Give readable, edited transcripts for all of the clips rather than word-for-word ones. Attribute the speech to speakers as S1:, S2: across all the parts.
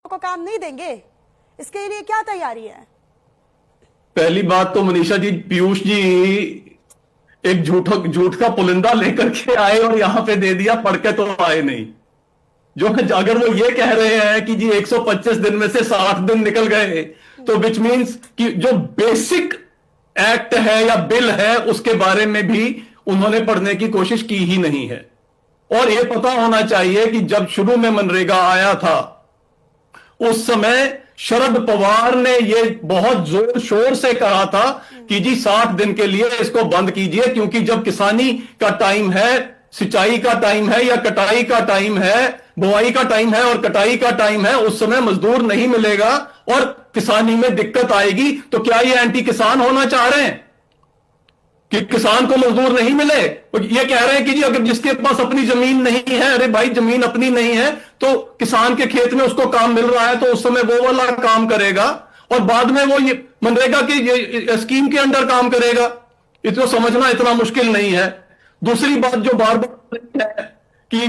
S1: को काम नहीं देंगे? इसके लिए क्या तैयारी है?
S2: पहली बात तो मनीषा जी, पीयूष जी एक झूठ का पुलिंदा लेकर के आए और यहां पे दे दिया, पढ़ के तो आए नहीं। जो अगर वो ये कह रहे हैं कि जी 125 दिन में से 60 दिन निकल गए, तो विच मीन्स कि जो बेसिक एक्ट है या बिल है उसके बारे में भी उन्होंने पढ़ने की कोशिश की ही नहीं है। और यह पता होना चाहिए कि जब शुरू में मनरेगा आया था उस समय शरद पवार ने ये बहुत जोर शोर से कहा था कि जी 60 दिन के लिए इसको बंद कीजिए, क्योंकि जब किसानी का टाइम है, सिंचाई का टाइम है या कटाई का टाइम है, बुआई का टाइम है और कटाई का टाइम है, उस समय मजदूर नहीं मिलेगा और किसानी में दिक्कत आएगी। तो क्या ये एंटी किसान होना चाह रहे हैं कि किसान को मजदूर नहीं मिले? ये कह रहे हैं कि जी अगर जिसके पास अपनी जमीन नहीं है, अरे भाई जमीन अपनी नहीं है तो किसान के खेत में उसको काम मिल रहा है तो उस समय वो वाला काम करेगा और बाद में वो ये मनरेगा की ये स्कीम के अंडर काम करेगा। इसको समझना इतना मुश्किल नहीं है। दूसरी बात जो बार बार है कि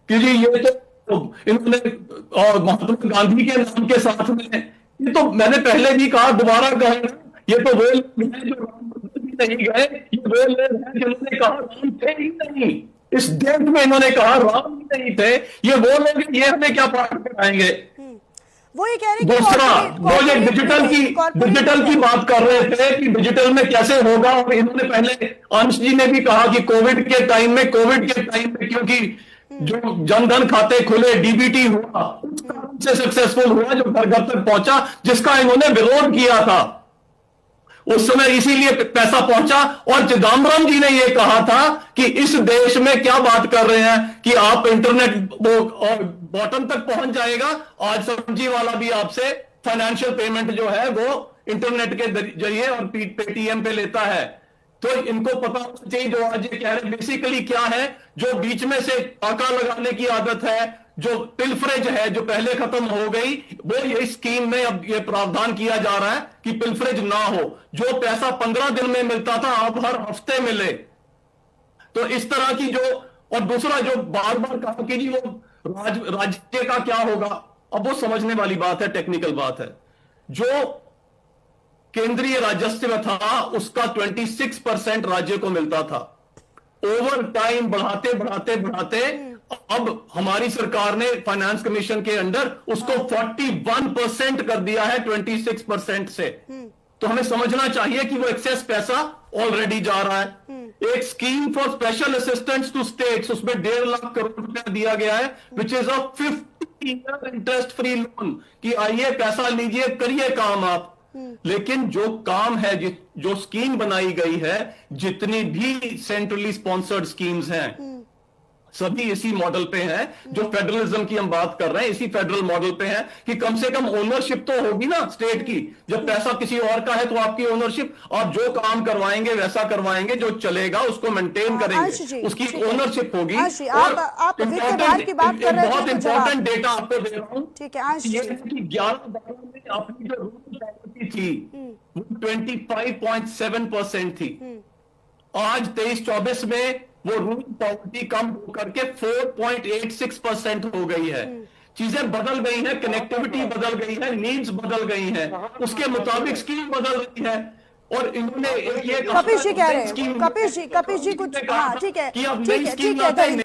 S2: जी ये तो इन्होंने महात्मा गांधी के नाम के साथ में, ये तो मैंने पहले भी कहा, दोबारा कहूंगा, ये तो वो लोग हैं जो नहीं गए, ये वो लोग हैं जिन्होंने कहा राम थे ही नहीं इस देश में, इन्होंने कहा राम ही नहीं थे, ये वो लोग हैं, ये हमें क्या पाठ कराएंगे?
S1: वो ये कह रहे हैं
S2: दूसरा, वो ये डिजिटल की बात कर रहे थे कि डिजिटल में कैसे होगा, और इन्होंने पहले अंश जी ने भी कहा कि कोविड के टाइम में क्योंकि जो जनधन खाते खुले, डीबीटी हुआ, उससे सक्सेसफुल हुआ, जो घर घर तक पहुंचा, जिसका इन्होंने विरोध किया था उस समय, इसीलिए पैसा पहुंचा। और चिदम्बरम जी ने यह कहा था कि इस देश में क्या बात कर रहे हैं कि आप इंटरनेट बॉटम तक पहुंच जाएगा। आज सब्जी वाला भी आपसे फाइनेंशियल पेमेंट जो है वो इंटरनेट के जरिए और पेटीएम पे लेता है। तो इनको पता होना चाहिए जो आज ये कह रहे हैं बेसिकली क्या है। जो बीच में से टाका लगाने की आदत है, जो पिलफरेज है जो पहले खत्म हो गई, वो ये स्कीम में अब ये प्रावधान किया जा रहा है कि पिलफरेज ना हो। जो पैसा 15 दिन में मिलता था अब हर हफ्ते मिले। तो इस तरह की जो, और दूसरा जो बार बार कहा कि जी वो राज्य का क्या होगा, अब वो समझने वाली बात है, टेक्निकल बात है। जो केंद्रीय राजस्व था उसका 26% राज्य को मिलता था। ओवर टाइम बढ़ाते बढ़ाते बढ़ाते अब हमारी सरकार ने फाइनेंस कमीशन के अंडर उसको 41% कर दिया है 26% से। तो हमें समझना चाहिए कि वो एक्सेस पैसा ऑलरेडी जा रहा है। एक scheme for special assistance to states, उसमें 1.5 लाख करोड़ रुपया दिया गया है, which is a 50 year interest free loan, कि आइए पैसा लीजिए, करिए काम आप। लेकिन जो काम है, जो स्कीम बनाई गई है, जितनी भी सेंट्रली स्पॉन्सर्ड स्कीम्स हैं, सभी इसी मॉडल पे हैं। जो फेडरलिज्म की हम बात कर रहे हैं, इसी फेडरल मॉडल पे है कि कम से कम ओनरशिप तो होगी ना स्टेट की। जब पैसा किसी और का है तो आपकी ओनरशिप, आप जो काम करवाएंगे वैसा करवाएंगे, जो चलेगा उसको मेंटेन करेंगे, उसकी ओनरशिप होगी। और
S1: आप बहुत
S2: इंपॉर्टेंट डेटा आपको दे रहा हूं,
S1: ठीक है,
S2: ये है कि 11-12 में अपनी जो रूरल पॉवर्टी थी वो 25.7% थी। आज 23-24 में वो रूरल पॉवर्टी कम होकर के 4.86% हो गई है। चीजें बदल गई हैं, कनेक्टिविटी बदल गई है, नीड्स बदल गई हैं, उसके मुताबिक स्कीम बदल रही है। और इन्होंने ये
S1: कपिश जी कह रहे हैं, कपिश जी कुछ, हाँ ठीक है,